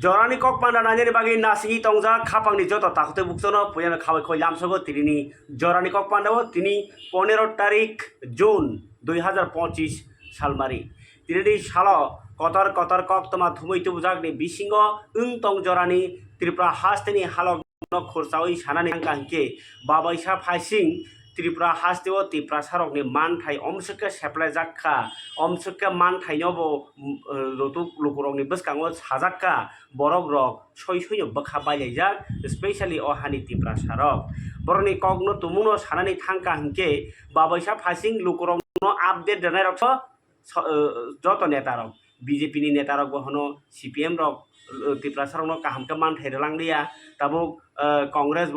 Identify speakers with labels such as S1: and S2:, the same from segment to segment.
S1: Jorani kok panda nanya bagi nasi tongja kapang di joto takut buksono punya kawai kau jam sogo tini Jorani kok panda wo tini 15 tarik Jun 2025 salmari tini di salo kotor kok toma thumui tu bujak ni bisingo tong Jorani Tipra hasteni halo no khursawi sanani angkangke babai sa phasing Tipra hastewo Tipra sarok ni man thai omsuke seplai jakka omsuke man thai nyobo lotu lukurok ni beskango sajakka borok rok soi no bakha baijak especially o hani Tipra sarok boroni kogno tumuno sanani thangka hingke babai sa phasing lukurok no update denai rok joto neta rok BJP ni neta rok bohono CPM rok Tipra sarok no kaham ke man thai relang dia tabuk Congress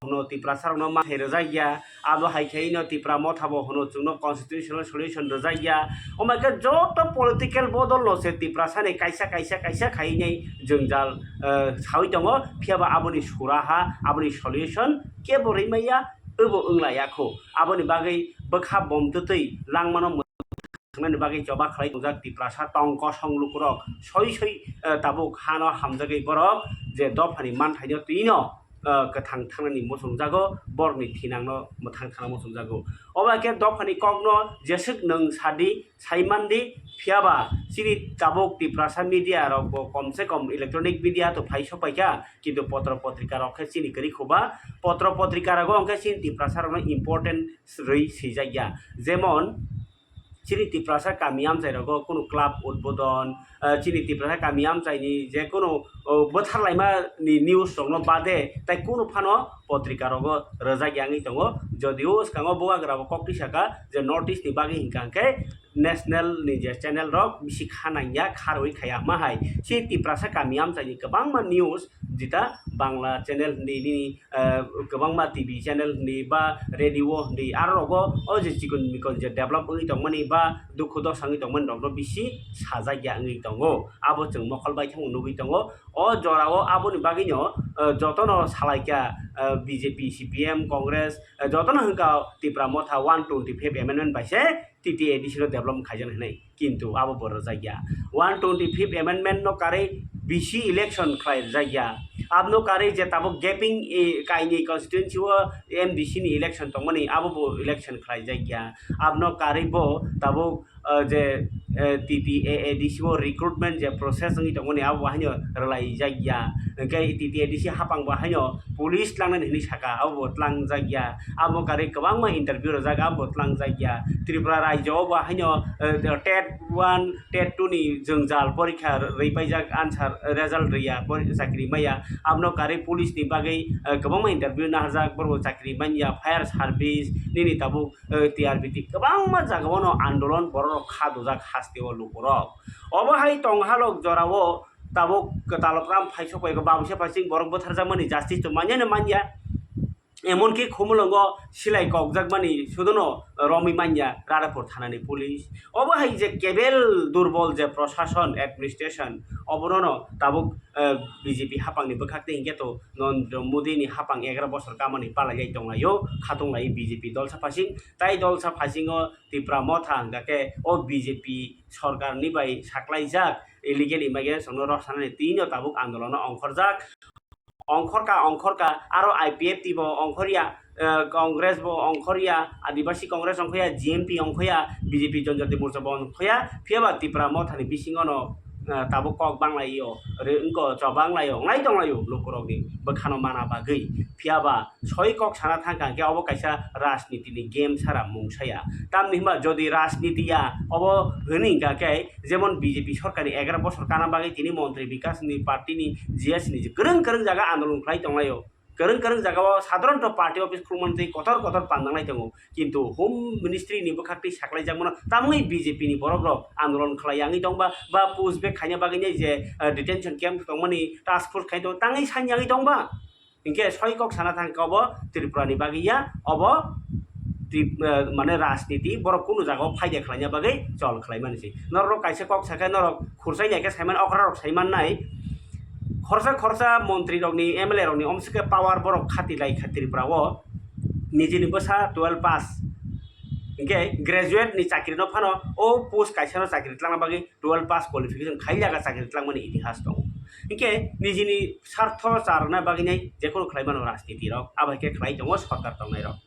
S1: no Tipra sarok no man thai rejaya abo haikai no Tipra Motha bo hono chungno constitutional solution rejaya omake joto political bodol no se Tipra sane kaisa khai nei jongjal sawi tongo phiaba aboni suraha aboni solution ke borei maya obo onglaya kho aboni bagai bakha bomtutei langmano थांनायनि बागै जबा खालाय दंजा Tipra सा टंक संलुकुरक सय Tabuk हानो हामजागै बरक जे दफानि मान थाइनो तिनो कथां थांनायनि मोसंजागो बरनि थिनांनो मोथां थांना मोसंजागो अबाके दफानि कगनो जेसुक नों सादि साइमानदि फियाबा सिनि ताबुक Tipra सा मीडिया रक कम से कम इलेक्ट्रॉनिक मीडिया तो फाइसो पाइका किंतु पत्र पत्रिका रक सिनि करी खोबा पत्र पत्रिका रक अंके सिनि Tipra सा रक इम्पोर्टेंट रई सिजाया जेमन Chini Tipra सा कामियाम जाय रगो कोनो क्लाब उद्बोधन chini Tipra सा कामियाम जायनि जे कोनो बोथारलायमा नि न्यूज दंनो बादे ताइ कोनो फानो पत्रिका रगो रजा ग्यांगि दंगो जदिओ स्कांगो बुबाग्रा कक्टिसाका जे नॉर्थ ईस्ट नि बागि हिंकांके नेशनल नि जे चैनल रक बिसि खानाया खारoi खाया माहाय सि Tipra सा कामियाम जायनि गोबांमा न्यूज जिता बांला चैनल नि गोबांमा टीवी चैनल नि बा रेडियो नि आरो रगो ओ जे चिकन मिकन जे डेभलप ओइ दंमनि बा दुखु दसाङै दंमन रगो बिसि साजाया ओइ दंगो आबो जों मखलबाय थां नुबि दंगो ओ जराओ आबोनि बागिनो जतनो सालायका BJP CPM कांग्रेस जतनो हंका Tipra Motha 125 एमेंडमेंट बाइसे TT एडिशनल डेभलप खायजन हनै किन्तु आबो बर जाया 125 एमेंडमेंट नो कारे BC इलेक्शन खाय जाया आबनो कारे जे ताबो गैपिंग काइनि कन्स्टिट्युएंसी वो MDC नि इलेक्शन तंगमनि आबो बो इलेक्शन खाय जाया आबनो कारे बो ताबो जे TTADC वो रिक्रूटमेंट जे प्रोसेस नgi तंगमनि आबो हायनो रलाय जाया ओंखाय TTADC हापां बाहायनो पुलिस लांनानै हनि साका आबो तलां जाया आबो कारे गोबांमा इंटरभिउ रजागा आबो तलां जाया त्रिपुरा राज्योआव बाहायनो टेट 1 टेट 2 नि जोंजाल परीक्षा रैबायजाक आनसार रिजल्ट रैया साख्रि माया आबनो कारे पुलिस नि बागै गोबांमा इंटरभिउ नाहरजाक बरबो साख्रि मानिया फायर सार्भिस निनि ताबु TRPT गोबांमा जागावनो आन्दोलन बर खादोजाक हास्तेव लुकरक अबहाय टंहालक जरावो ताबुक तालप्राम फाइसो पाइगो बाबुसे फासिं बरक बोथारजामनि जास्टिस तो मानिया एमनकि खुमलंगो सिलाय कगजाक मानि सुदनो रमि मानिया रादापुर थानानि पुलिस अबहाय जे केबेल दुर्बल जे प्रशासन एडमिनिस्ट्रेशन अबरनो ताबुक BJP हापांनि बखाकते हिंगेतो नरेंद्र मोदी नि हापां 11 बছর कामानि पालाय दंलायो खातंलाय BJP दल साफासिं ताइ दल साफासिंगो Tipra Motha हंगाके ओ BJP सरकार नि बाय साख्लाइजाक इलिगेल इमाइग्रेशन रसानानि तीनो ताबुक आन्दोलन अंखरका आरो IPF तिबो अंखरिया कांग्रेस बो अंखरिया आदिवासी कांग्रेस अंखया GMP अंखया BJP जनजाति मोर्चा बो अंखया फियाबा Tipra Motha नि बिसिङनो ताबो कक बांलायो रे उनको चबांलायो ngai दंलायो लोकरगनि बखानो माना बागै फियाबा सय कक साना थांका के अब कायसा राजनीतिनि गेम सारा मुंसाया तामनिमा जदि राजनीतिया अब हनिका के जेमन BJP सरकारनि 11 বছর काना बागै तिनि मन्त्री विकास नि पार्टी नि GS नि गोरों जागा आन्दोलन खालाय दंलायो गोरों जागाव साधारण पार्टी ऑफिस खुमन्त्रि कतर पांदांनाय दङ किन्तु होम मिनिस्ट्री नि बखाकति साख्लायजाकमोन तामुइ BJP नि बरक आन्दोलन खालायांगै दंबा बा पुश बेक खायना बागैनि जे डिटेंशन कैंप दंमनि टास्क फोर्स खायदो ताङै सानयाङै दंबा इनके सयकक साना थांकाव त्रिपुरा नि बागैया अब माने राजनीति बरक कुनु जागाव फायदा खालायना बागै चल खालायमानसै नरक कायसे कक साखा नरक खुरसायनायके सायमान अखरा रक सायमान नाय खरसा मंत्री रगनि MLA रगनि अमसके पावर बरक खातिलाय खातिरफ्रावो निजिनि बसा 12 पास इनके ग्रेजुएट नि चाकरी न फानो ओ पोस्ट कायसानो चाकरी तलांना बागै 12 पास क्वालिफिकेशन खाइलागा चाकरी तलांमनि इतिहास दं इनके निजिनि स्वार्थ चारना बागिनाय जेखुनु खालायमानो राजनीति रक आबायके खालाय दङ सरकार दंनाय रक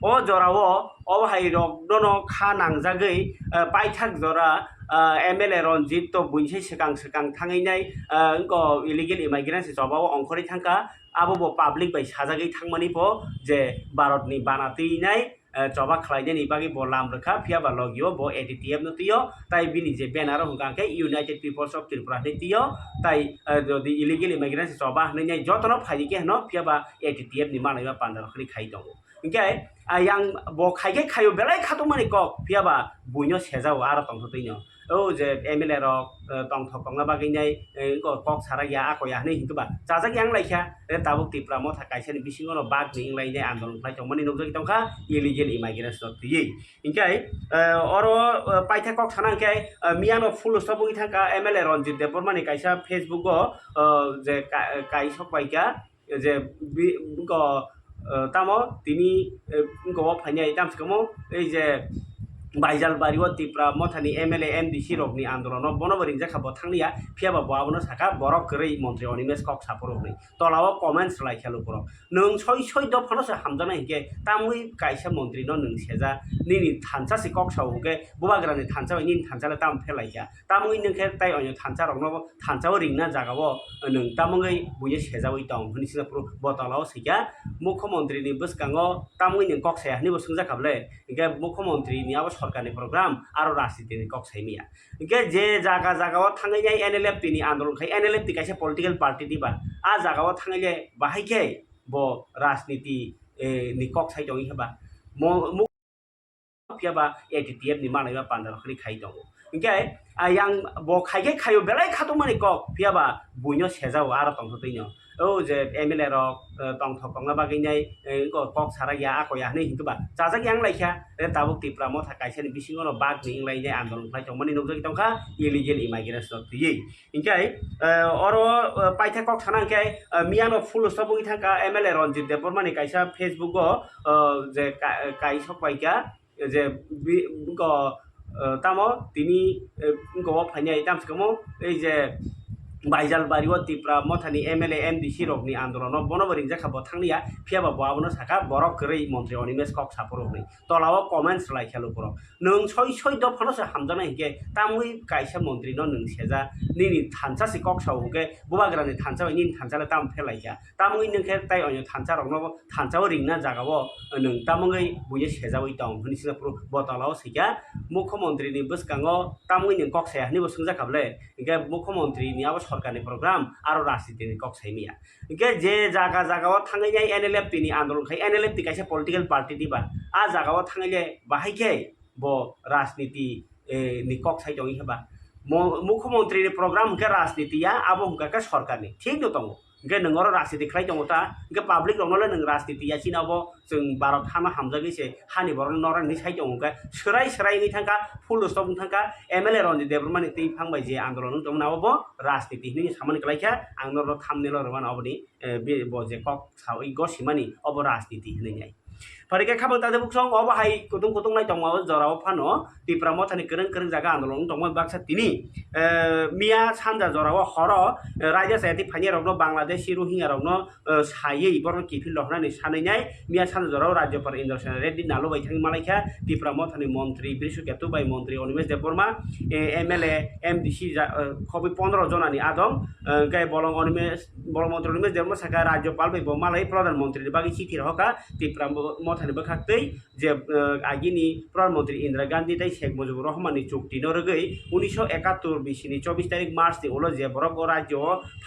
S1: ओ जरावो अबहाय रक दनो खा नांजागै पाइथाक जरा एमएलए रनजित तो बुइनसे सिगां थाङैनाय इंको इलिगेल इमाइग्रेन्स जबाव अंखरि थांका आबो पाब्लिक बाय साजागै थांमानि ब जे भारतनि बानातैनाय चबा खालायनायनि बागै ब लामरखा फियाबा लगियो ब एटीटीएफ नतियो ताई बिनि जे बेनार हुगांके यूनाइटेड पीपल्स ऑफ त्रिपुरा नतियो ताई जदि इलिगेल इमाइग्रेन्स जबा हनैनाय जतनो फाइके हनो फियाबा एटीटीएफ नि मानैबा पान्दारखनि खाइ दङ इनके आयां ब खाइके खायो बेलाय खातुमानि क फियाबा बुइनो सेजाव आरो तंथदैनो औ जे एमएलए रक तंथकंना बागैनाय कक साराया आकया हनै हिंकबा जाजाक yang लाइखा ताबुक तिप्रा मथा काइसेनि बिसिङनो बाग नि इंलायनाय आन्दोलन फ्लाय तंमानि नौजोगि तंखा इलिगेल इमाइग्रेन्स नतियै इनकाय अरो पाइथा कक सानांके मियानो फुल सबुइ थाका एमएलए रनजित देबबर्मानि काइसा फेसबुक जे काइसक बाइका जे क तामो तिनी क फाइनाय तामसकमो ए जे बाइजाल बारिव तिप्रा मथानि एमएलए एमडीसी रकनि आन्दोलन बनबरिं जाखाबो थांनिया फियाबा बआबनो साखा बरक गरै मन्त्री अनिमेश कक सापरगनै तलाव कमेन्ट्स लाइखालु बर नों सय द फनस हामजाना हिके तामुइ काइसा मन्त्री न नों सेजा निनि थानसा से कक सावके बुबाग्रानि थानसा नि थानसाले ताम फेलाइया तामुइ नोंखे ताइ अय थानसा रकनो थानसाव रिंना जागाव नों तामुइ बुये सेजावै दं हनिसिना प्र बतलाव सैया मुख्यमन्त्रीनि बसकांगो तामुइ नों कक साया हनि बसुं जाखाबले इके मुख्यमन्त्रीनि आबो सरकारनि प्रोग्राम आरो राजनीतिनि कक साइमिया इके जे जागा जागाव थाङैनाय एनएलएफटी नि आन्दोलन खाय एनएलएफटी काइसे पॉलिटिकल पार्टी दिबा आ जागाव थाङैले बाहायके ब राजनीति नि कक साइ दं हेबा फियाबा एटीटीएफ नि मानैबा पान्दारखनि खाइ दङ इनके आयां ब खाइके खायो बेलाय खातुमानि कक फियाबा बुइनो सेजाव आरो तंथदैनो औ जे एमएलए रक तंथकंना बागैनाय कक साराया आकया हनै हिंकबा जाजाक yang लाइखा ताबुक तिप्रा मथा काइसेनि बिसिङनो बाग नि इंलायनाय आन्दोलन फ्लाय तंमानि नौजोगि तंखा इलिगेल इमाइग्रेन्स नतियै इनकाय अरो पाइथा कक सानांके मियानो फुल सबुइ थाका एमएलए रनजित देबबर्मानि काइसा फेसबुक जे काइसक बाइका जे क तामो तिनी क फाइनाय तामसकमो ए जे बाइजाल बारिव तिप्रा मथानि एमएलए एमडीसी रकनि आन्दोलन बनबरिं जाखाबो थांनिया फियाबा बआबनो साखा बरक गरै मन्त्री अनिमेश कक सापरगनै तलाव कमेन्ट्स लाइखालु बर नों सय द फनस हामजाना हिके तामुइ काइसा मन्त्री न नों सेजा निनि थानसा से कक सावके बुबाग्रानि थानसा नि थानसाले ताम फेलाइया तामुइ नोंखे ताइ अय थानसा रकनो थानसाव रिंना जागाव नों तामुइ बुये सेजावै दं हनिसिना प्र बतलाव सैया मुख्यमन्त्रीनि बसकांगो तामुइ नों कक साया हनि बसुं जाखाबले इके मुख्यमन्त्रीनि आबो सरकारनि प्रोग्राम आरो राजनीतिनि कक साइमिया इके जे जागा जागाव थाङैनाय एनएलएफटी नि आन्दोलन खाय एनएलएफटी काइसे पॉलिटिकल पार्टी दिबा आ जागाव थाङैले बाहायके ब राजनीति नि कक साइ दं हेबा मुख्यमन्त्रीनि प्रोग्राम हुके राजनीतिया आबो हुका सरकारनि ठीक न दङ इनके नोंगर राजनीति खालाय दङता इनके पाब्लिक दङले नों राजनीतिया सिनावबो जों भारत हामा हामजागैसे हानि बर नरनि साइ दङ के सोराय थांका फुल स्टप थांका एमएलए रनजित देबबर्मानि दै फांबाय जे आन्दोलन दंनावबो राजनीति नि सामानि खालायखा आंनर थामनेल रमान अबनि बे ब जे कक सावै गसिमानि अब राजनीति हनैनाय फरिके खाबो तादे बुकसं अबहाय कुदुं नाय दंमाव जराव फानो तिप्रा मथानि करं जागा आन्दोलन दंमो बाक्सा तिनि मिया सानजा जराव हर रायजा सायाति फानि रगनो बांलादेश रोहिंग्या रगनो सायै बर किफिल दहनानि सानैनाय मिया सानजा जराव राज्यपाल इंद्रसेन रेड्डी नालो बायथांनि मालायखा तिप्रा मथानि मन्त्री बिसुकेतु बाय मन्त्री अनिमेश देबबर्मा एमएलए एमडीसी खबि 15 जनानि आदम गाय बलं मन्त्री अनिमेश देबबर्मा साका राज्यपाल बाय मालाय प्रधानमन्त्री बागै चिठि रहका तिप्रा मथानि बखाक्तै जे आगिनि प्रधानमन्त्री इंदिरा गांधी ताई शेख मुजिबुर रहमाननि चुक्ति नरगै 1971 बिसिनि 24 तारिख मार्च नि उलो जे बरक राज्य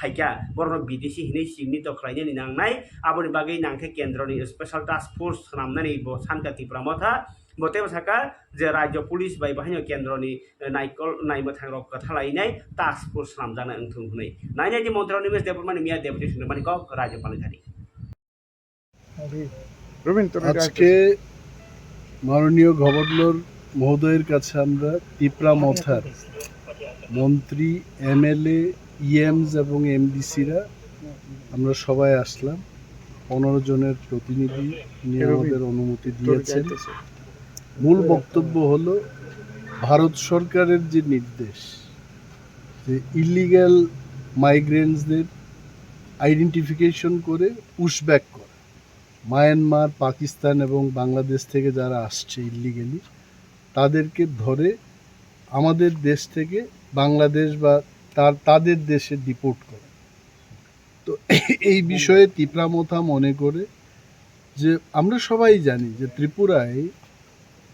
S1: फाइका बरनो विदेशी हिनै सिगनि तख्लायनि नांनाय आबनि बागै नांखे केन्द्रनि स्पेशल टास्क फोर्स नामनानै ब सानका तिप्रा मथा बतेबो साका जे राज्य पुलिस बाय बाहायनो केन्द्रनि नायबो थांग्रा कथालायनाय टास्क फोर्स नामजाना ओंथुं हुनै नायनायनि मन्त्री अनिमेश देबबर्मानि मिया डेपुटी सुनमानि क राज्यपाल थानि
S2: আজকে মাননীয় গভর্নর মহোদয়ের কাছে আমরা তিপ্রা মথার মন্ত্রী এমএলএ ইএমস এবং এমডিসিরা আমরা সবাই আসলাম 15 জনের প্রতিনিধি নিয়ে আমাদের অনুমতি দিয়েছেন মূল বক্তব্য হলো ভারত সরকারের যে নির্দেশ যে ইলিগ্যাল মাইগ্রেন্টসদের আইডেন্টিফিকেশন করে পুশব্যাক করা। মায়ানমার, পাকিস্তান এবং বাংলাদেশ থেকে যারা আসছে ইলিগেলি তাদেরকে ধরে আমাদের দেশ থেকে বাংলাদেশ বা তাদের দেশে ডিপোর্ট করা। তো এই বিষয়ে তিপ্রা মোথা মনে করে যে আমরা সবাই জানি যে ত্রিপুরায়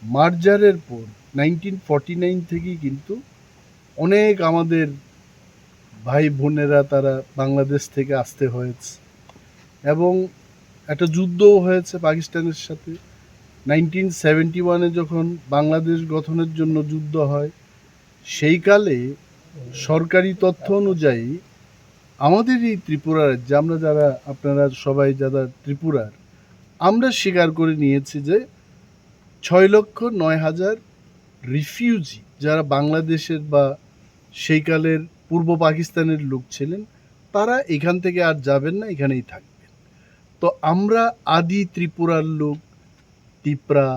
S2: মার্জারের পর 1949 থেকেই কিন্তু অনেক আমাদের ভাই বোনেরা তারা বাংলাদেশ থেকে আসতে হয়েছে এবং একটা যুদ্ধও হয়েছে পাকিস্তানের সাথে। 1971-এ যখন বাংলাদেশ গঠনের জন্য যুদ্ধ হয়, সেই কালে সরকারি তথ্য অনুযায়ী আমাদের এই ত্রিপুরা রাজ্যে আমরা যারা, আপনারা সবাই যারা ত্রিপুরার, আমরা স্বীকার করে নিয়েছি যে 6,09,000 রিফিউজি যারা বাংলাদেশের বা সেই কালের পূর্ব পাকিস্তানের লোক ছিলেন, তারা এখান থেকে আর যাবেন না, এখানেই থাকবেন। তো আমরা আদি ত্রিপুরার লোক, তিপ্রা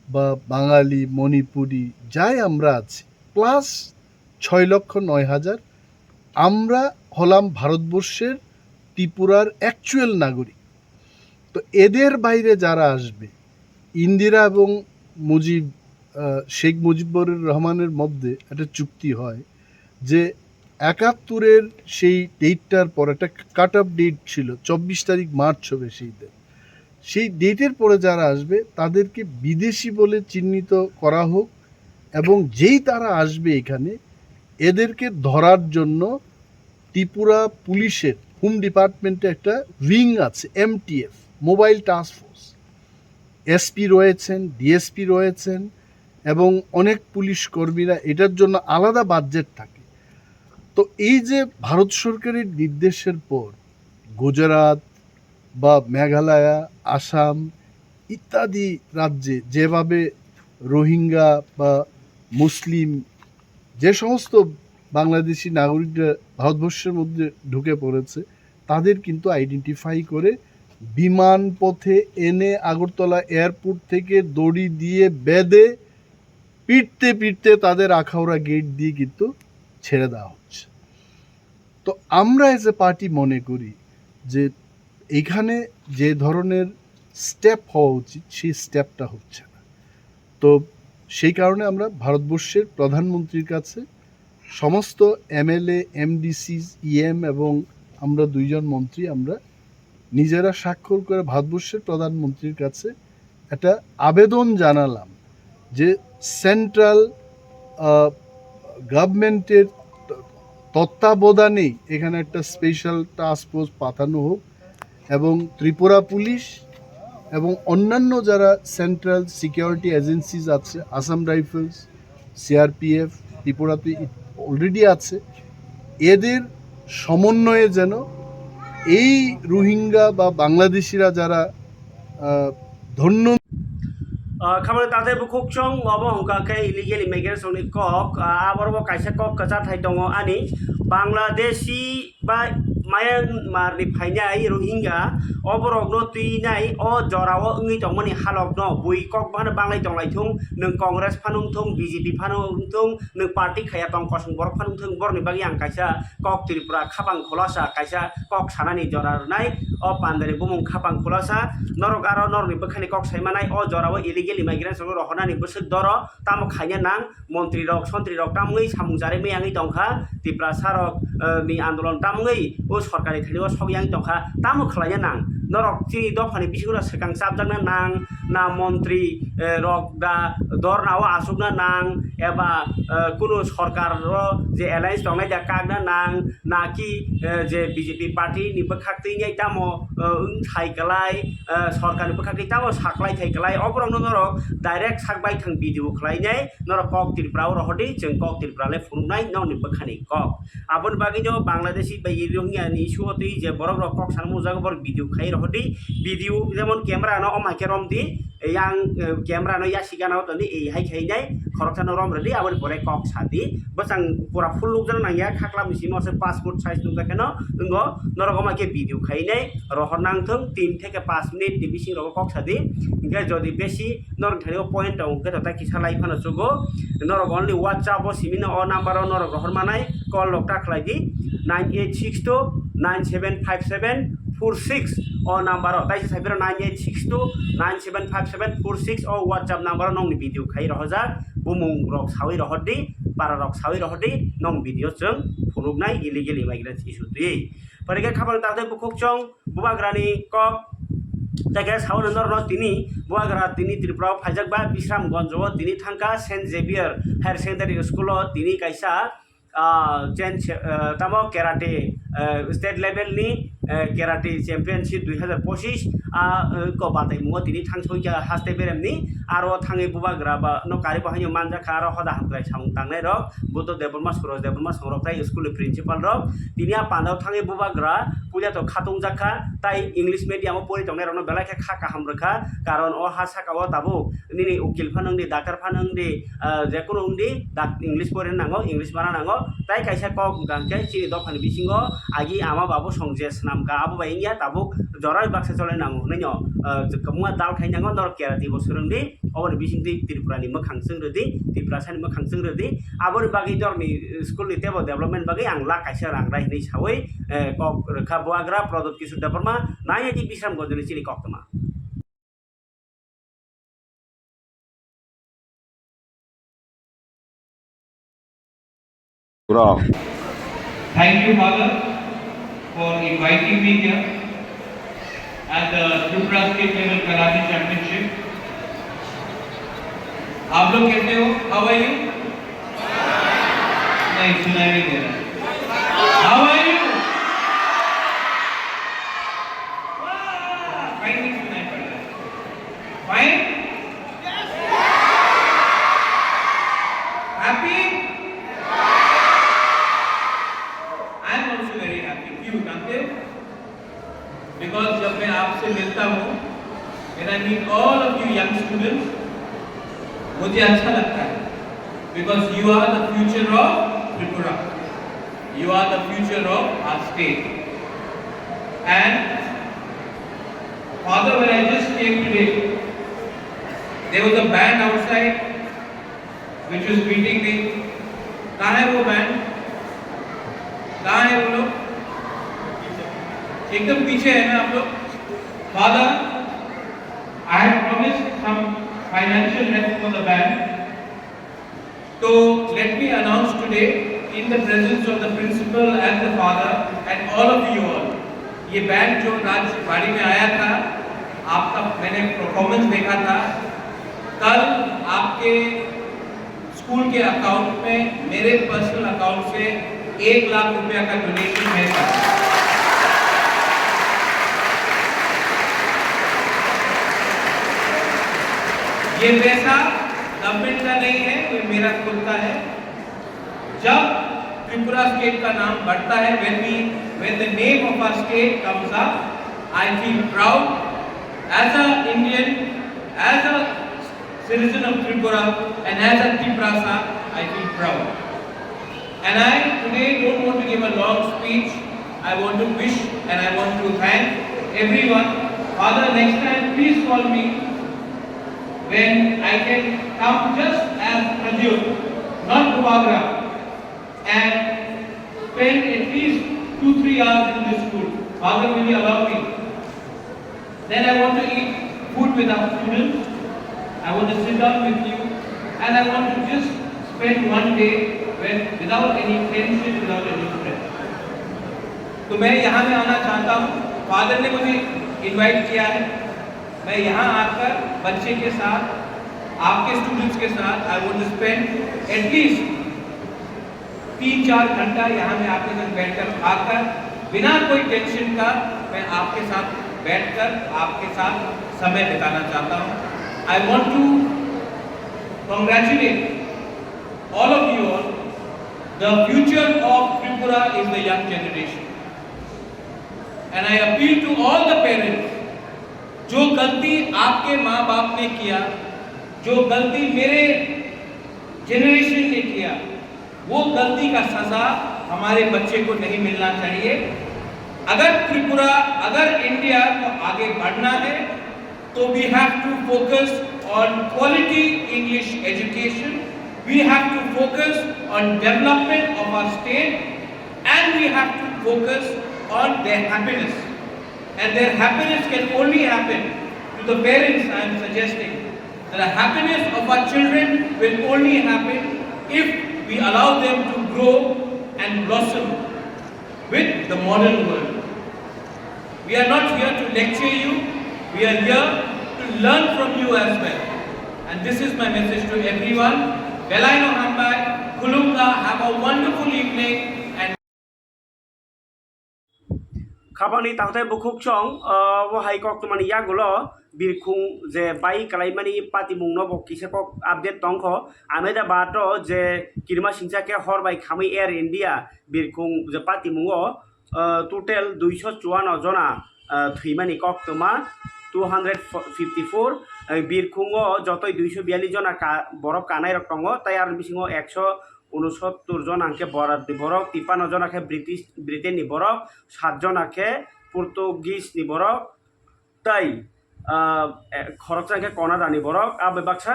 S2: বা বাঙালি, মণিপুরি যাই আমরা আছি, প্লাস 6,09,000 আমরা হলাম ভারতবর্ষের ত্রিপুরার অ্যাকচুয়াল নাগরিক। তো এদের বাইরে যারা আসবে, ইন্দিরা এবং শেখ মুজিবুর রহমানের মধ্যে একটা চুক্তি হয় যে 71-এর সেই ডেটটার পর একটা কাট অফ ডেট ছিল, 24 তারিখ মার্চ হবে সেই দিন। সেই ডেটের পরে যারা আসবে তাদেরকে বিদেশি বলে চিহ্নিত করা হোক এবং যেই তারা আসবে এখানে, এদেরকে ধরার জন্য ত্রিপুরা পুলিশের হোম ডিপার্টমেন্টে একটা উইং আছে, MTF, mobile task force. SP রয়েছেন, ডিএসপি রয়েছেন এবং অনেক পুলিশ কর্মীরা, এটার জন্য আলাদা বাজেট থাকে। তো এই যে ভারত সরকারের নির্দেশের পর গুজরাট বা মেঘালয়, আসাম ইত্যাদি রাজ্যে যেভাবে রোহিঙ্গা বা মুসলিম যে সমস্ত বাংলাদেশি নাগরিকরা ভারতবর্ষের মধ্যে ঢুকে পড়েছে, তাদের কিন্তু আইডেন্টিফাই করে বিমান পথে এনে আগরতলা এয়ারপোর্ট থেকে দড়ি দিয়ে বেঁধে পিটতে পিটতে তাদের আখাউড়া গেট দিয়ে কিন্তু ছেড়ে দেওয়া হচ্ছে। তো আমরা এজ এ পার্টি মনে করি যে এখানে যে ধরনের স্টেপ হওয়া উচিত সেই স্টেপটা হচ্ছে না। তো সেই কারণে আমরা ভারতবর্ষের প্রধানমন্ত্রীর কাছে সমস্ত MLA, MDCs, EM এবং আমরা 2 জন মন্ত্রী আমরা নিজেরা স্বাক্ষর করে ভারতবর্ষের প্রধানমন্ত্রীর কাছে একটা আবেদন জানালাম যে সেন্ট্রাল গভর্নমেন্টের তত্ত্বাবধানেই এখানে একটা স্পেশাল টাস্ক ফোর্স পাঠানো হোক এবং ত্রিপুরা পুলিশ এবং অন্যান্য যারা সেন্ট্রাল সিকিউরিটি এজেন্সিজ আছে, আসাম রাইফেলস, CRPF ত্রিপুরাতে অলরেডি আছে, এদের সমন্বয়ে যেন এই রোহিঙ্গা বা বাংলাদেশিরা যারা ধন্য
S1: খাবার তাতে বুকুকচং অবহংকাকে ইলিগেল ইমিগ্রেশন কক আবারও কাইসা কক কাছা থাই দङ আনি বাংলাদেশি বা মায়ানমারনি ফাইনাই রোহিঙ্গা অবরগ্ন তুইনাই অ জরাও 응ै दंमोनि हालकनो बुइ कक बानो बांलाय दंलायथुं नों कंग्रेस फानुंथुं BJP फानुंथुं नों पार्टी खाया दं कसं बर फानुंथुं बरनि बागै आं काइसा कक त्रिपुरा खाबां खलासा काइसा कक सानानि जरारनाय अ पान्दारि बुमुं खाबां खलासा नरक आरो नरनि बखानि कक सायमानाय अ जराव इलिगेल इमिग्रेशन रहनानि बोसोर दर तामो खायनो नां मन्त्रि रक सन्त्रि रक तामुङै सामुंजारे मैयाङै दंखा त्रिपुरा सारक नि आन्दोलन तामुङै ओ सरकारि थाइनो सगयाङै दंखा तामो खालायनो नां नरक चिनि दफानि बिसिगुरा सेकां साबजांना नां ना मन्त्रि रक दा दरनाव आसुगना नां एबा कुनु सरकार जे एलायन्स दंनाय दा कागना नां नाकि जे BJP पार्टी नि बखाक्तैनि तामो थाइकलाय सरकारनि बखाक्तै तामो साख्लाय थाइकलाय अबरंनो नरक डाइरेक्ट साकबाय थां भिडिअ खालायनाय नरक कक त्रिपुराव रहदि जों कक त्रिपुराले फुरुंनाय नौनि बखानि कक आबन बागिनो बांलादेशी बा रोहिंग्यानि इस्युअतै जे बरक रक कक सानमु जागा बर भिडिअ खाइ रहदि भिडिअ जेमन क्यामेरा न अमाइके रमदि yang camera no ya sigana tadi hai khai nai khorokta no rom redi abon pore kok sadi basang pura full look jana nang ya khakla misi no se passport size no kakeno ngo norogoma ke video khai nai rohor nang thung 3 থেকে 5 minute TV সিং রক কক সাদি ইনকা যদি বেশি নরক থারিও point আউ কে তা কি সালাই ফানো সুগো নরক অনলি WhatsApp ও সিমিনো অ নাম্বার অ নরক রহর মানাই কল লকটা খলাই দি 9862975746 o number o taisi saibira 9862975746 o WhatsApp number nong video khai rohajak bumung rok sawi rohodi para rok sawi rohodi nong video jeng phunuknai illegal immigrants issue tui parike khabang takte bukuk chong bubagrani kok তাকে সাউন ন তিনি বুয়াগ্রা তিনি ত্রিপুরা ফাইজাকবা বিশ্রামগঞ্জ তিনি থাকা saint Xavier higher secondary school তিনি কাইসা তামো karate state লেভেलनि केराटे चेम्पियनशिप 2025 को बातै मुङो तिनी थांसोइया हास्ते बेरेमनि आरो थाङै बुबाग्रा बा नकारि बाहायनो मानजाखा आरो हदा हामग्राय सां थांनाय र बुद्ध देबरमा सुरज देबरमा संरक्षाय स्कुल प्रिन्सिपाल र तिनिया पान्दाव थाङै बुबाग्रा पुजा तो खाtung जाखा ताई इंग्लिश मीडियम परि तंनाय रनो बेलाखे खाका हामरखा कारण ओ हासाकाव ताबो निनि उकिल फानंदि डाक्टर फानंदि जेकुनो उंदि इंग्लिश परि नांगो इंग्लिश माना नांगो ताई काइसा कक गांके चिनि दफानि बिसिङो आगि आमा बाबु संजेस नाम का आबो बाइया ताबो जराय बाक्से चले नांगो नैनो कमुआ दाल खाइ नांगो दर केराति बसुरंदि अबनि बिसिंदि त्रिपुरानि मखांसों रदि त्रिपुरासानि मखांसों रदि आबोर बागै दरनि स्कुलनि टेबो डेभलपमेन्ट बागै आं ला काइसा रांराय नै सावै कक रखा बुवाग्रा प्रदत्त किशोर देबरमा नायदि बिश्रामगञ्जनि चिनि कक्तमा
S3: Thank you, Father, for inviting me here at the Tipra State Level Karate Championship. आप लोग कैसे हो? How are you? नहीं सुनाई नहीं दे रहा. How are you? Fine नहीं सुनाई पड़ रहा. Fine? Happy? Because जब मैं आपसे मिलता हूँ when I meet all of you young students मुझे अच्छा लगता है because you are the future of Tripura, you are the future of our state. And Father, when I just came today, there was a band outside which was beating me. कहाँ है वो band? कहाँ है वो लोग? एकदम पीछे है ना आप लोग. Father, I had promised some financial help for the band. So let me announce today in the presence of the principal and the father and all of you all. ये band जो राजवाड़ी में आया था, आपका मैंने परफॉर्मेंस देखा था. कल आपके स्कूल के अकाउंट में मेरे पर्सनल अकाउंट से 1 लाख रुपया का डोनेशन है. ये पैसा गवर्नमेंट का नहीं है, ये मेरा खुद का है. जब त्रिपुरा स्टेट का नाम बढ़ता है, when the name of our state comes up, I feel proud as a Indian, as a citizen of Tripura, and as a Tiprasa, I feel proud. And I today don't want to give a long speech. I want to wish and I want to thank everyone. Father, next time please call me when I can come just as Prajur, not Bubagra, and spend at least 2-3 hours in this school. Father, will you allow me? Then I want to eat food with our students. I want to sit down with you, and I want to just spend one day without any tension, without any stress. तो मैं यहाँ में आना चाहता हूँ. Father ने मुझे invite किया है. मैं यहाँ आकर बच्चे के साथ, आपके स्टूडेंट्स के साथ I want to spend at least 3-4 घंटा यहाँ में आपके साथ बैठकर आकर बिना कोई टेंशन का मैं आपके साथ बैठकर आपके साथ समय बिताना चाहता हूँ. I want to congratulate all of you all. The future of Tripura is the young generation, and I appeal to all the parents. जो गलती आपके माँ बाप ने किया, जो गलती मेरे जेनरेशन ने किया, वो गलती का सजा हमारे बच्चे को नहीं मिलना चाहिए. अगर त्रिपुरा, अगर इंडिया को आगे बढ़ना है, तो we have to focus on quality English education. We have to focus on development of our state and we have to focus on their happiness. And their happiness can only happen to the parents. I am suggesting that the happiness of our children will only happen if we allow them to grow and blossom with the modern world. We are not here to lecture you, we are here to learn from you as well. And this is my message to everyone. Belaino Hambai, Kulumga, have a wonderful evening. And
S1: খাবানি তাহতে বুকুক চং ওহাই cock তোমানি ইয়াগুলো বিরখুং যে by কালাইমানি পাতি মুং নব কিসে cock update তংখ আমেদা Baat যে কিরমা সিংসাকে হরবাই খামি air India বিরখুং যে পাতি মুঙ total 254 জনা থুইমানি cock তোমা 254 বিরখুঙ যতই 242 জনা বরফ কানাই রক দङ তাই আর বিসিङ 169 জন আংকে বরফ 53 জন আখে ব্রিটেননি বরফ 7 জন আখে পর্তুগিজনি বরফ তাই খরচ আখে কানাডানি বরফ আবে বাক্সা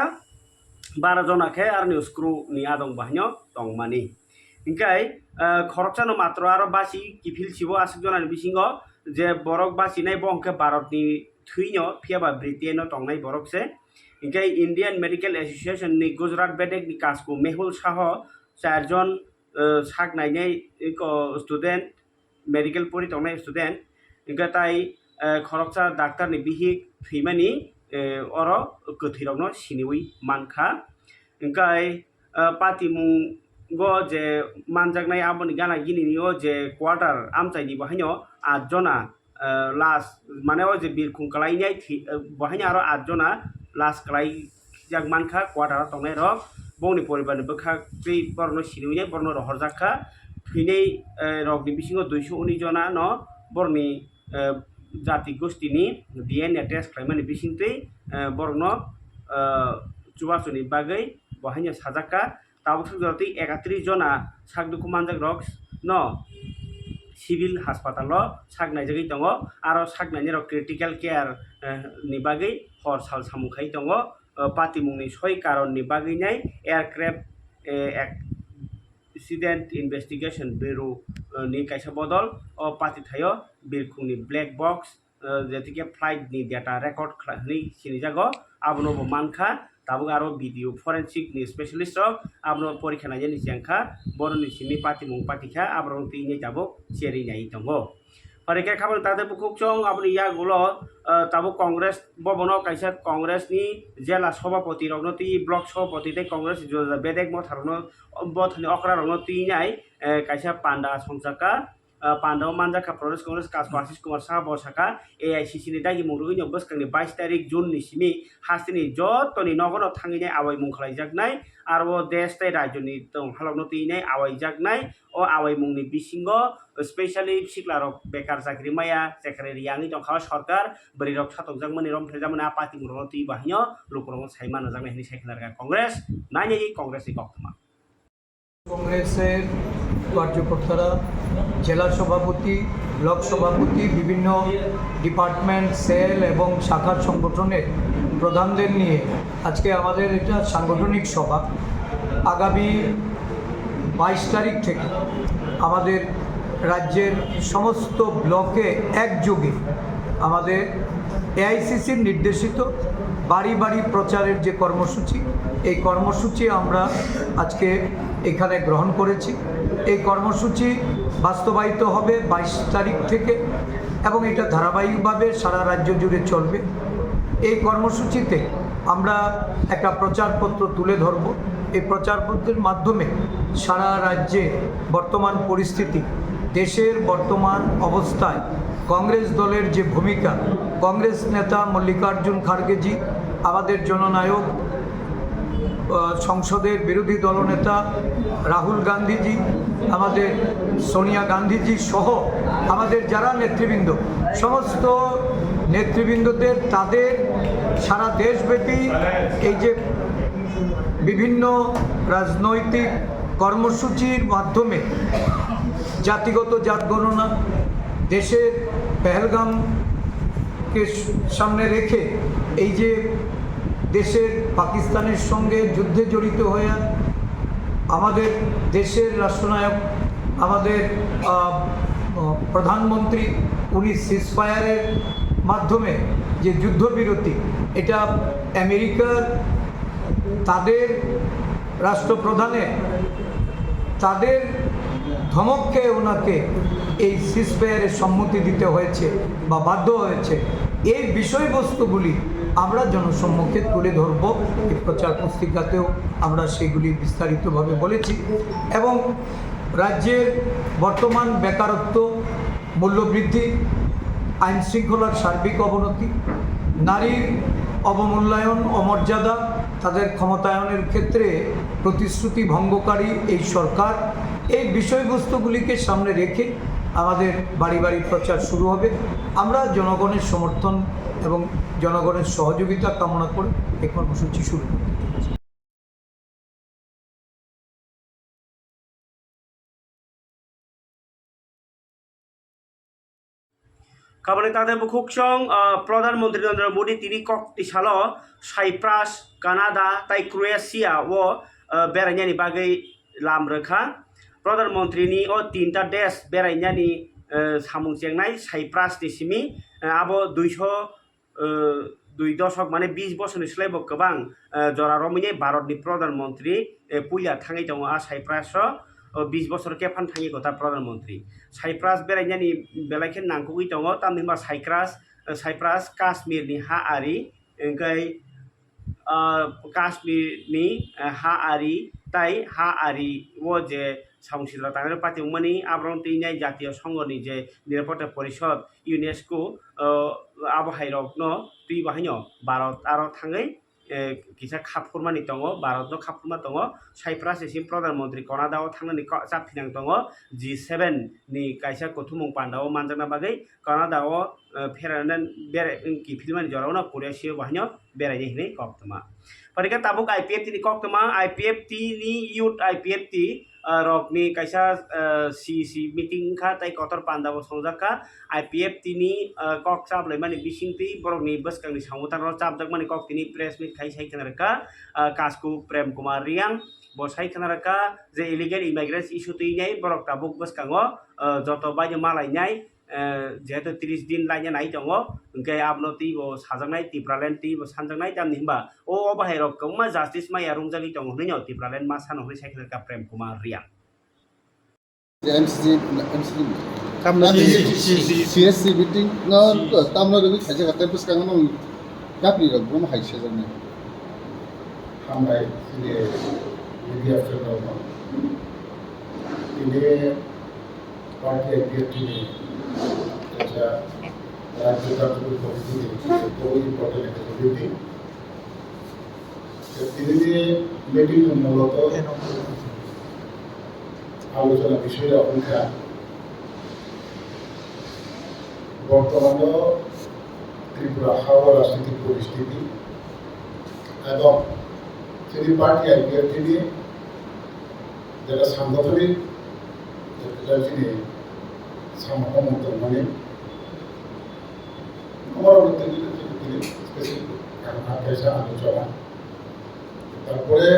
S1: 12 জন আখে আর নিউস্ক্রুনি আদং বাহান্য দংমানি ইনকাই খরচানো মাত্র আর বাসি কিফিল সিবো 80 জনানি বিসিङ যে বরফ বাসিনাই বংকে ভারতনি থুইনো ফিয়াবা ব্রিটেন তংনাই বরফসে ইনকাই ইন্ডিয়ান মেডিকেল এসোসিয়েশন नि गुजरात बेडेक नि कासको मेहुल शाह 4 जन सागनायनाय स्टुडेन्ट मेडिकल परि तंनाय स्टुडेन्ट इनका ताई खरकसा डाक्टर नि बिहिक थैमानि अर गोथैरावनो सिनिवै मानखा इनकाय पातिमुं गो जे मानजागनाय आबनि गाना गिनिनियो जे क्वार्टार आमचाइनि बाहायनो 8 जना लास्ट माने जे बिरखुं कलाइनाय बाहायनो आरो 8 जना लास्ट कलाई जाग मानखा क्वार्टार तंनाय रक बंनि परिबारनि बखा बै बरनो सिनिवै बरनो रहरजाखा थैनाय रकनि बिसिङाव 219 जना न बरनि जाति गोष्ठीनि डिएनए टेस्ट खालामनानै बिसिंतै बरनो चुबासुनि बागै बाहायनो साजाखा ताबुक जरतै 31 जना सागदुखु मानजाग रक न सिविल हास्पाताल सागनायजागै दङ आरो सागनायनि रक क्रिटिकल केयार नि बागै हर साल सामुखाय दङ पातिमुंनि 6 कारननि बागैनाय एयारक्राफ्ट एक्सिडेन्ट इन्भेस्टिगेशन ब्यूरो नि कायसा बदल पाति थायो बिरखुंनि ब्लैक बक्स जेतिके फ्लाइट नि डाटा रेकर्ड खालामनाय सिनिजागो आबनो मानखा ताबु आरो भिडियो फरेंसिक नि स्पेशलिस्ट आबनो परीक्षा नायनि सियांखा बरनि सिनि पातिमुं पातिखा आबनो तिनि ताबो सेरि नाय दङ परीक्षा खाबन ताते बुकुक चं आबनि या गुलो ताबु कांग्रेस बबनो कायसा कांग्रेस नि जिल्ला सभापति रगनो ति ब्लक सभापति ते कांग्रेस बेदेक मथारनो बथनि अकरा रगनो ति नाय कायसा पांडा संसाका पांडव मानजाखा प्रदेश कांग्रेस कासको आशिष कुमार साहा बसाका एआईसीसी नि दागि मुरुगैनो बसकांनि 22 तारिख जून नि सिमि हास्तिनि जतनि नगरआव थांगिनाय आवाय मुं खालायजागनाय आरो देश ताय राज्यनि हालावनो तिनाय आवायजागनाय ओ आवाय मुंनि बिसिङाव स्पेशली सिक्लारक बेकार चाकरि माया चाकरि रियाङै दंखा सरकार बरिरक सातकजागमनि रमफ्रेजामनि आपाति मुरनो ति बाहायनो रुकरम साइमानो जागनाय नि साइखलारगा कांग्रेस नायनि कांग्रेसनि गक्तमा
S4: কংগ্রেসের কার্যকর্তারা জেলা সভাপতি ব্লক সভাপতি বিভিন্ন ডিপার্টমেন্ট সেল এবং শাখার সংগঠনের প্রধানদের নিয়ে আজকে আমাদের এটা সাংগঠনিক সভা আগামী 22 তারিখ থেকে আমাদের রাজ্যের সমস্ত ব্লকে একযোগে আমাদের এআইসিসির নির্দেশিত বাড়ি বাড়ি প্রচারের যে কর্মসূচি এই কর্মসূচি আমরা আজকে এখানে গ্রহণ করেছি এই কর্মসূচি বাস্তবায়িত হবে 22 তারিখ থেকে এবং এটা ধারাবাহিকভাবে সারা রাজ্য জুড়ে চলবে এই কর্মসূচিতে আমরা একটা প্রচারপত্র তুলে ধরব এই প্রচারপত্রের মাধ্যমে সারা রাজ্যে বর্তমান পরিস্থিতি দেশের বর্তমান অবস্থায় কংগ্রেস দলের যে ভূমিকা কংগ্রেস নেতা মল্লিকার্জুন খাড়গেজি আমাদের জননায়ক সংসদের বিরোধী দলনেতা রাহুল গান্ধীজি আমাদের সোনিয়া গান্ধীজি সহ আমাদের যারা নেতৃবৃন্দ সমস্ত নেতৃবৃন্দদের তাদের সারা দেশব্যাপী এই যে বিভিন্ন রাজনৈতিক কর্মসূচির মাধ্যমে জাতিগত জাত গণনা দেশের পেহেলগামকে সামনে রেখে এই যে দেশের পাকিস্তানের সঙ্গে যুদ্ধে জড়িত হয়ে আমাদের দেশের রাষ্ট্রনায়ক আমাদের প্রধানমন্ত্রী উনি সিজফায়ারের মাধ্যমে যে যুদ্ধবিরতি, এটা আমেরিকার তাদের রাষ্ট্রপ্রধানের তাদের ধমক খেয়ে ওনাকে এই সিজফায়ারের সম্মতি দিতে হয়েছে বা বাধ্য হয়েছে। এই বিষয়বস্তুগুলি আমরা জনসম্মুখে তুলে ধরব, এই প্রচার পুস্তিকাতেও আমরা সেগুলি বিস্তারিতভাবে বলেছি। এবং রাজ্যের বর্তমান বেকারত্ব, মূল্যবৃদ্ধি, আইন শৃঙ্খলার সার্বিক অবনতি, নারীর অবমূল্যায়ন, অমর্যাদা, তাদের ক্ষমতায়নের ক্ষেত্রে প্রতিশ্রুতি ভঙ্গকারী এই সরকার, এই বিষয়বস্তুগুলিকে সামনে রেখে আমাদের বাড়ি বাড়ি প্রচার শুরু হবে। আমরা জনগণের সমর্থন এবং জনগণের সহযোগিতা কামনা করে এই কর্মসূচি শুরু করব।
S1: কারণে তাদের বুকুকসং প্রধানমন্ত্রী নরেন্দ্র মোদী তিনি কক্তি সাল সাইপ্রাস, কানাডা, তাই ক্রোয়েশিয়া ও বেড়াইনানি বাগै लामरोखा प्रधानमंत्री ओ 3टा देश बेरायनानि सामुं चेंनाय साइप्रासनि सिमी आबो 2 दशक माने 20 बोसोरनि सोलायबो गोबां जरा रमिने भारतनि प्रधानमंत्री पुइला थाङै दङ साइप्रासआव 20 बोसोर केफान थाङै गथा प्रधानमंत्री साइप्रास बेरायनानि बेलायखे नांगुबै दङ तामहिनबा साइप्रास काश्मीरनि हा आरि ओंखाय काश्मीरनि हा आरि ताई हा आरि वो जे सामुसिद्रा तांगरे पार्टी उमनि आब्रं तैनाय जातीय संघनि जे निरापत्ता परिषद यूनेस्को आबहायरकनो तुइ बाहायनो भारत आरो थाङै किसा खाफुरमानि दङ भारतनो खाफुरमा दङ साइप्राससिम प्रधानमंत्री कानाडायाव थांनानै जाफिनां दङ G7 नि कायसा गथुमुं पान्डाव मानजाना बागै कानाडायाव फेरानान गिफिलमानि जरावना क्रोएशिया बाहायनो बेरायनो हिनै कक्तमा परिका ताबुक IPFT नि कक्तमा IPFT नि यूथ IPFT रकनि कायसा CC मीटिंग खा ताई कतर पान्डाव संजाका IPFT नि कक चाबलाय माने बिसिंति बरकनि बसकांनि सामुतान र चाबदक माने कक्तिनि प्रेस मीट खाइ साइखनारका कास्कु प्रेम कुमार रियां बसाइ खनारका जे इलिगेल इमाइग्रेंट्स इशू तैनाय बरक ताबुक बसकांगो जत बायनो मालायनाय जेहेतु 30 दिन लाइना नाय दङ ओंखाय आबनो तिबो साजांनाय टिप्रालेन तिबो सानजांनाय दामनिबा ओ बाहेराव कौमा जस्टिस माया रंजालि दङ होनैनो टिप्रालेन मा सान होनै साइखनारका प्रेम कुमार रियां
S5: CSC meeting no tamno de khaje gate buskang no gapri ro bum haise jane
S6: hamai ile media federal no ile party activity ne acha rajya kartul committee very important activity ile meeting মূলত আলোচনা বিষয়ে অপেক্ষা বর্তমান ত্রিপুরা হাওয়া রাজনৈতিক পরিস্থিতি এবং সেই পার্টি আইপিএফটি নিয়ে যেটা সাংগঠনিক যিনি সমর্থন মানে আমার তিনি স্পেসিফিক আলোচনা তারপরে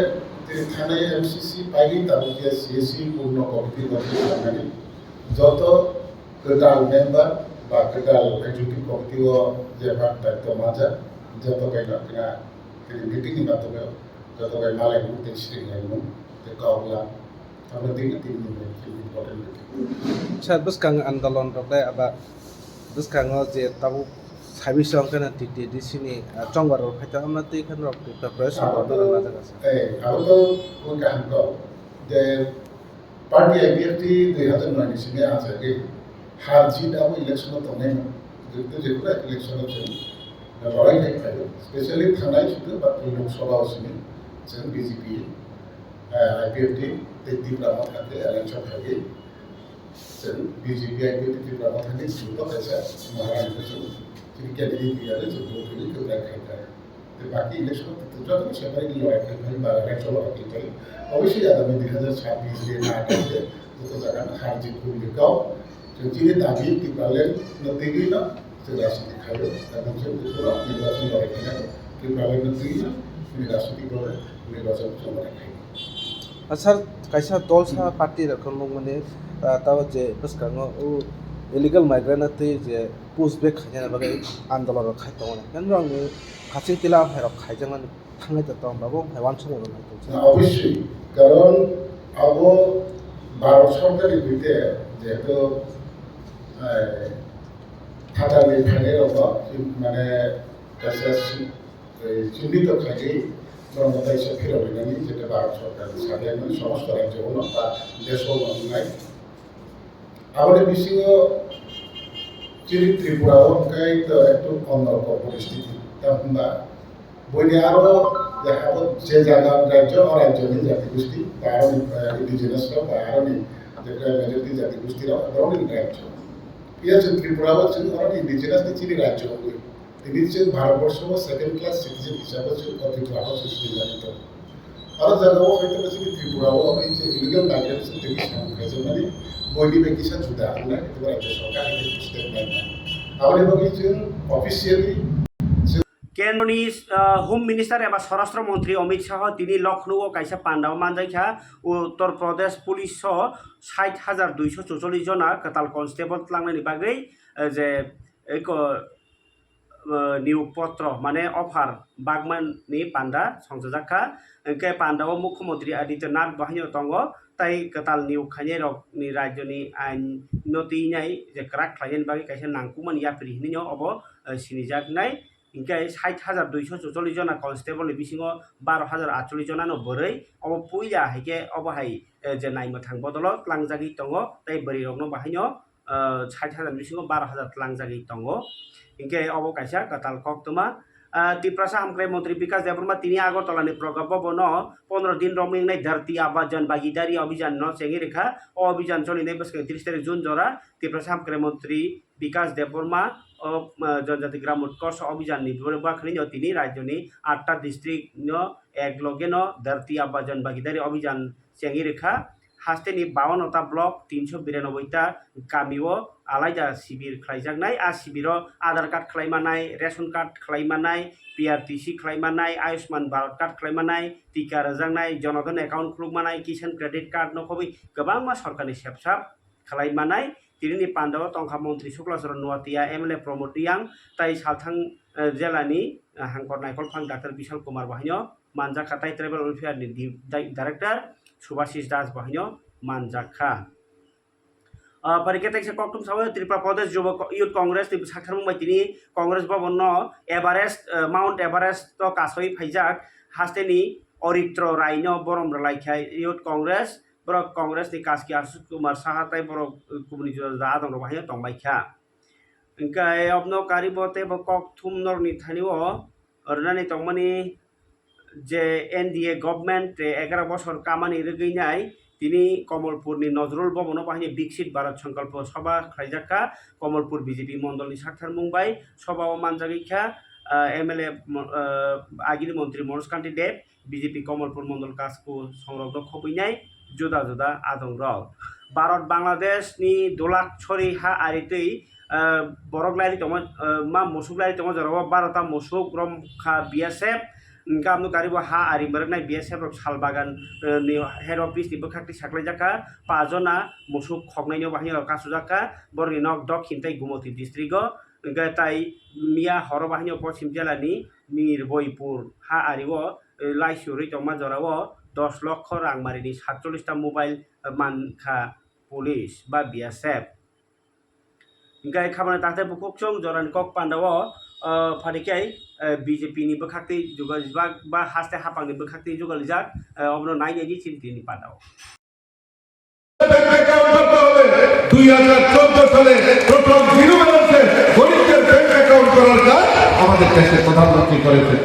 S6: তিনি থানায় MCC পাইনি তারপরে CSC পূর্ণ কমিটির মধ্যে যত টোটাল মেম্বার বা টোটাল এক্সিকিউটিভ কমিটিও যে দায়িত্ব মাজা যত গাইনা কিনা তিনি মিটিংनि মাধ্যমে যত গাই মালাই মুক্তি সিরিয়ালনো তে কাওলা আমরা দিকে তিন দিন ইম্পর্টেন্ট
S7: সাত বছর আন্দোলন রকলে আবা বছর যে তাবু সাবিস অঙ্কনা টিটি দিছিনি চংবার ফাইতা আমরা তো এখানে রক্ত প্রিপারেশন করতে না জায়গা
S6: আরো কোন কাহিনী তো যে পার্টি আইপিএফটি 2009 সিনে আছে কি হার জিত আবো ইলেকশন তো নেই যেগুলো ইলেকশন হচ্ছে লড়াই থাকে স্পেশালি থানায় শুধু বা লোকসভা সিনে যেন বিজেপি আইপিএফটি ত্রিপুরা মথা ইলেকশন থাকে যেন বিজেপি আইপিএফটি ত্রিপুরা মথা নিয়ে শুরু হয়েছে মহারাষ্ট্র তিনি ক্যান্ডিডেট দিয়ে যে ভোট হলে কেউ দেখাইতে তো বাকি ইলেকশন যত সেপারে লড়াই খাই বা ইলেকশন লড়াই খাই অবশ্যই আগামী 2026 যে না আছে যত জায়গা হার জিত করলে কাও যিনি দাবি টিপ্রালেন নতিগি না সে রাজনীতি খাইল এবং সে পুরো নির্বাচন লড়াই খাই টিপ্রালেন নতিগি না তিনি রাজনীতি করে নির্বাচন লড়াই খাই
S7: স্যার কাইসা দলসা পার্টি রকম মানে তাও যে বসকাঙ্গ ও ইলিগাল মাইগ্রেন্ট যে পুশবেক খাইना बागै आन्दोलन खायतोंमोन केन रंनि खासिं तिला हायरक खायजांनानै थांनाय दं बाबो हायवान समाव
S6: অবশ্যই কারণ আবো ভারত সরকারের বিরুদ্ধে যেহেতু থাকালে থাকে মানে চিহ্নিত থাকে ব্রহ্মতা হিসেবে ফেরত যেটা ভারত সরকারের সাথে সমস্ত রাজ্য হলো বা দেশ নাই আমাদের বিশ্ব ত্রিপুরাও একটু অন্যরকম পরিস্থিতি তা বইনে আরো দেখাবো যে জায়গা রাজ্য অরাজ্যনি জাতিগোষ্ঠী বা আরো ইন্ডিজিনাসরা বা আরো মেজরিটি জাতিগোষ্ঠীরা আরো রাজ্য ইয়ে হচ্ছে ত্রিপুরা হচ্ছে আরো ইন্ডিজিনাস চিনি রাজ্য হবে তিনি হচ্ছেন ভারতবর্ষ সেকেন্ড ক্লাস সিটিজেন হিসাবে হচ্ছে ত্রিপুরা হচ্ছে জানিত আরো জায়গাও হয়তো হচ্ছে ত্রিপুরাও হবে যে ইলিগাল মাইগ্রেশন থেকে সামনে মানে বইনি বেকিসা জুদা আমরা কিন্তু রাজ্য সরকার স্টেট নেয় না আমাদের বলছেন অফিসিয়ালি
S1: केन्द्रनि होम मिनिस्टार एबा स्वराष्ट्र मंत्री अमित शाह তিনি लखनऊ कायसा पान्डाव मानजायखा उत्तर प्रदेश पुलिस 60,244 जना कताल कन्स्टेबल लांनायनि बागै जे एक नियोग पत्र माने अफार बागमाननि पान्डा संजाखा के पान्डाव मुख्यमंत्री आदित्यनाथ बाहायनो दङ ताई कताल नियोग खायनाय रकनि राज्यनि आइन नतिनाय जे क्राक खायनायनि बागै कायसा नांकुमान याप्रि हिनिनो अब सिनिजाकनाय इनके 60,244 जना कन्स्टेबल बिसिङाव 12,048 जना बोरै अब पुइला हाइके अब हाइ जे नायनो थांबदल क्लांजागि दङ ताई बोरै रगनो बाहायनो 60,000 बिसिङाव 12,000 क्लांजागि दङ इनके अब कायसा कताल कक्तमा तिप्रासा हामख्राय मंत्री विकास देबरमा तिनी आगरतलानि प्रकल्प बन 15 दिन रमिंगनाय धरती आबा जन भागीदारी अभियान न सेंगी रेखा अभियान चलिनाय बसके 30 तारिख जुन जरा तिप्रासा हामख्राय मंत्री विकास देबरमा जनजाति ग्राम उत्कर्ष अभियान बाखनि तिनी राज्यनि 8टा डिस्ट्रिक्ट एक लगे धरती आबा जन भागीदारी अभियान सेंगी रेखा हास्टेनि 52टा ब्लक 392टा गामियाव आलादा शिबिर खालायजानाय शिबिराव आधार कार्ड खालायमानाय रेशन कार्ड खालायमानाय PRTC खालायमानाय आयुष्मान भारत कार्ड खालायमानाय टिका रोजांनाय जनधन एकाउंट खुलुमानाय किसान क्रेडिट कार्ड नखबै गोबां मा सरकारनि सेबसाब खालायमानाय तिरिनि पान्डाव तंखा मंत्री शुक्लाचरण नुवातिया MLA प्रमोद रियां ताई सालथां जिल्लानि हांखर नायखलफां डाक्टर विशाल कुमार बाहायनो मानजाखा ताई ट्राइबेल वेलफेयारनि डाइरेक्टर सुभाषिस दास बाहायनो मानजाखा परिकेतक से कक्टुम साव त्रिपुरा प्रदेश युव यूथ कांग्रेस साक्षर मुंबई कांग्रेस भवन एभारेस्ट माउंट एभारेस्ट तो कासई फाइजाक हास्टेनि अरित्र रायनो बरम लाइखा यूथ कांग्रेस बर कांग्रेस नि कासकी आशुष कुमार साहा ताई बर कुबनि जुदा दं बाहाय तंबायखा इनकाय अबनो कारिबते ब कक्टुम नरनि थानिओ अरनानि तंमानि जे NDA गवर्नमेंट 11 बছর कामानि रगैनाय তিনি কমলপুরনি নজরুল ভবন বাহিনী বিকশিত ভারত সংকল্প সভা খাইজাকা কমলপুর বিজেপি মন্ডলনি সাক্ষাৎ মুম্বাই সভাও মানজাগিখা MLA আগিনি মন্ত্রী মনোজকান্তি দেব বিজেপি কমলপুর মন্ডল কাজকু সংরগ্ন খবৈনাय जुदा जुदा आदं रक भारत बांग्लादेश नि दोलाक छरी हा आरितै बरगलारि दङ मा मुसुगलारि दङ जराव 12टा मुसुग रमखा BSF गामनो गारिबो हा आरि मरनाय BSF सालबागान नि हेड अफिस नि बखाक्ति साख्लायजाका 5 जना मुसुग खगनायनि बाहिनी कासुजाका बरनि नक दक हिन्ताय गुमति डिस्ट्रिक्ट गताय मिया हर बाहिनी पश्चिम जिल्लानि निर्भयपुर हा आरिवो लाइसुरि दमा जराव 10 लक्ष रांमारिनि 47टा मोबाइल मानखा पुलिस बा BSF गाय खामानि ताते बुकचों जरानि कक पान्डाव फारिकाय BJP नि बखाक्ति जुगालिजाक बा हास्ते हापांनि बखाक्ति जुगालिजाक अबनो नायनायनि चिन्तिनि पान्डाव
S8: 2014 সালে প্রথম জিরো ব্যালেন্সে গরিবদের ব্যাংক অ্যাকাউন্ট করার কাজ আমাদের দেশের প্রধানমন্ত্রী করেছেন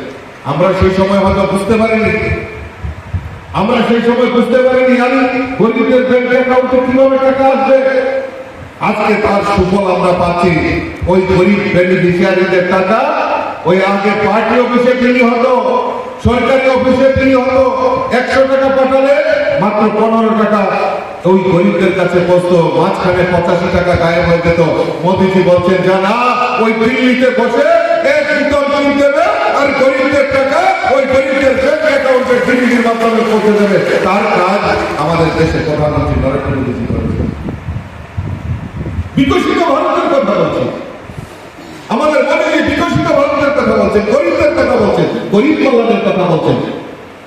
S8: আমরা সেই সময় হয়তো বুঝতে পারিনি আমি গরিবদের ব্যাংক অ্যাকাউন্টে কিভাবে টাকা আসবে আজকে তার সুফল আমরা পাচ্ছি ওই গরিব বেনিফিশিয়ারিদের টাকা ওই আগে পার্টি অফিসে বিলি হতো সরকারি অফিসে বিলি হতো 100 টাকা পাঠালে মাত্র 15 টাকা ওই গরিবদের কাছে পৌঁছতো মাঝখানে 85 টাকা গায়েব হয়ে যেত মোদিজি বলছেন জানা ওই দিল্লিতে বসে এক বোতল পানি দেবে আর গরিবদের টাকা ওই গরিবদের ব্যাংক অ্যাকাউন্টে দিল্লির মাধ্যমে পৌঁছে দেবে তার কাজ বলছেন, গরিবদের কথা বলছেন, গরিব কল্যাণের কথা বলছেন।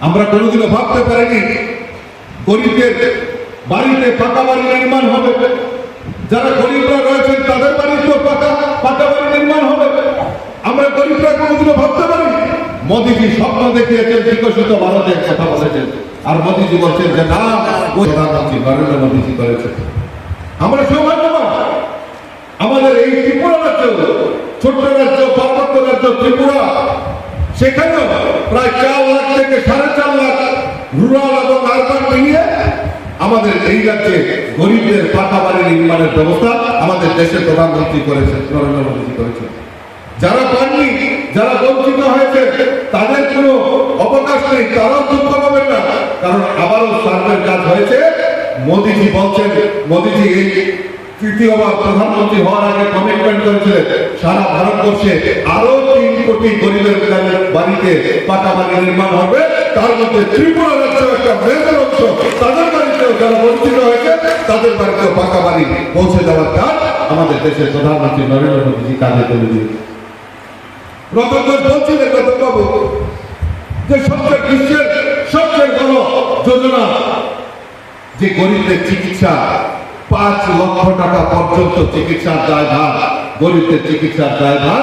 S8: আমরা কোনোদিনও ভাবতে পারিনি গরিবদের বাড়িতে পাকা বাড়ি নির্মাণ হবে, যারা গরিবরা রয়েছেন তাদের বাড়িতেও পাকা বাড়ি নির্মাণ হবে। আমরা গরিবরা কোনোদিনও ভাবতে পারি। মোদীজি স্বপ্ন দেখিয়েছেন, বিকশিত ভারতের কথা বলেছেন, আর মোদীজি বলছেন যে না, প্রধানমন্ত্রী নরেন্দ্র মোদীজি করেছেন। আমরা সৌভাগ্যবান। আমাদের এই ত্রিপুরা রাজ্য, ছোট্ট রাজ্য, পার্বত্য রাজ্য ত্রিপুরা, সেখানেও প্রায় 4 লাখ থেকে 4.5 লাখ রুরাল এবং আরবান মিলিয়ে আমাদের এই রাজ্যে গরিবদের পাকা বাড়ি নির্মাণের ব্যবস্থা আমাদের দেশের প্রধানমন্ত্রী করেছেন, নরেন্দ্র মোদী করেছেন। যারা পাননি, যারা বঞ্চিত হয়েছে, তাদের কোনো অবকাশ নেই, তারাও দুঃখ পাবেন না, কারণ আবারও সার্ভের কাজ হয়েছে। মোদীজি বলছেন, মোদীজি এই তৃতীয়বার প্রধানমন্ত্রী হওয়ার আগে কমিটমেন্ট করেছিলেন সারা ভারতবর্ষে আরো 3 কোটি গরিবের বাড়িতে পাকা বাড়ি নির্মাণ হবে। তার মধ্যে ত্রিপুরা রাজ্য একটা মেজর অংশ, তাদের বাড়িতেও যারা বঞ্চিত হয়েছে তাদের বাড়িতেও পাকা বাড়ি পৌঁছে দেওয়ার কাজ আমাদের দেশের প্রধানমন্ত্রী নরেন্দ্র মোদীজি কাজে করে দিয়েছে। রতনগঞ্জ বলছিলেন রতনবাবু যে সবচেয়ে বিশ্বের সবচেয়ে বড় যোজনা যে গরিবদের চিকিৎসা, 5 লক্ষ টাকা পর্যন্ত চিকিৎসার দায়ভার, গরিবদের চিকিৎসার দায়ভার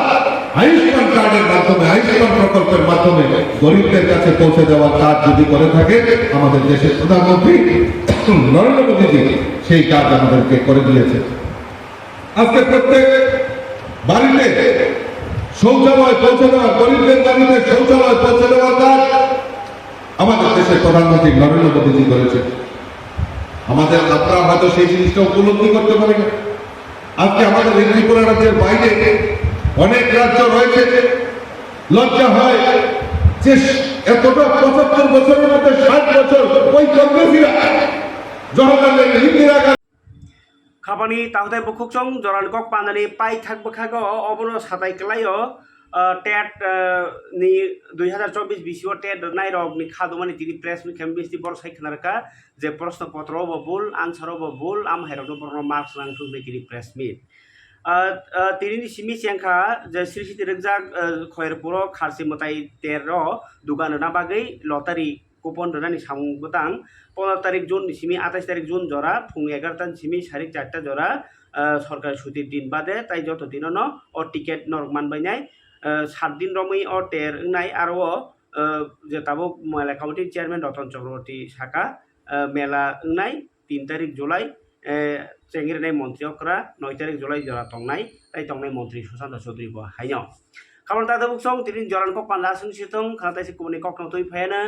S8: আয়ুষ্মান কার্ডের মাধ্যমে, আয়ুষ্মান প্রকল্পের মাধ্যমে গরিবদের কাছে পৌঁছে দেওয়ার কাজ যদি করে থাকে আমাদের দেশের প্রধানমন্ত্রী নরেন্দ্র মোদীজি, সেই কাজ আমাদেরকে করে দিয়েছে। আজকে প্রত্যেক বাড়িতে শৌচালয় পৌঁছে দেওয়া, গরিবদের বাড়িতে শৌচালয় পৌঁছে দেওয়ার কাজ আমাদের দেশের প্রধানমন্ত্রী নরেন্দ্র মোদীজি করেছে। আমাদের আপনারা হয়তো সেই জিনিসটা উপলব্ধি করতে পারি না। আজকে আমাদের এই ত্রিপুরা রাজ্যের বাইরে অনেক রাজ্য রয়েছে, লজ্জা হয় যে এতটা 75 বছরের মধ্যে 60 বছর ওই কংগ্রেসীরা জওহরলাল নেহরু, ইন্দিরা গান্ধী
S1: খাপানি তাহলে বুকুকচং জরান কক পানানি পাই থাকবো খাগো অবনো সাতাই ক্লাইও টেট नि 2024 बिसिओ टेट नाइरक नि खादुमानि तिनि प्रेस मि केमबिसि बर साइखनारका जे प्रश्नपत्र अब बुल आन्सार अब बुल आम हाइरक बर मार्क्स नांथु तिनि प्रेस मिट तिनि सिमि सेंखा जे श्री रगजाक खयरपुरो खारसि मताइ 13 दुगानो ना बागै लटारि कुपन रनानि सामुंग गोतां 15 तारिख जुन सिमि 28 तारिख जुन जरा फुं 11 सिमि 4:30 जरा सरकार छुटिर दिन बादे ताइ जत दिननो अ टिकेट नरक मानबायनाय 7 दिन रमै अ टेर नाय आरो जे ताबो मेला कमिटिनि चेयारमैन रतन चक्रवर्ती साका मेला नाय 3 तारिख जुलाई चेंगिरनाय मन्त्री अकरा 9 तारिख जुलाई जरा तंनाय ताइ तंनाय मन्त्री सुशांत चौधरी बो हाइनो खामन तादे बुकसं तिनि जरानको पानलासं सितों खाताइसे कुमनि ककनो तोइ फायना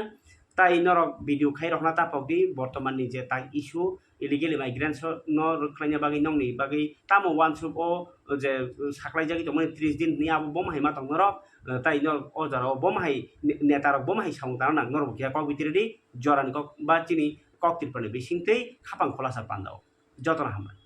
S1: ताइ नरक भिडिअ खाइ रखना तापकदि बर्तमाननि जे ताइ इस्यु इलिगेल माइग्रेन्ट्स न रख्लाइना बागै नंनि बागै तामो वानसुप ओ जे साख्लाइजागि तमनि 30 दिन नि आबो बम हाइमा तंगर ताइ न अजाराव बम हाइ नेतारक बम हाइ साउंतार नां नरक किया कक बितिरदि जरान कक बा तिनि कक तिरपने बिसिंतै खापां खलासा पान्दाव जतन हामबाय।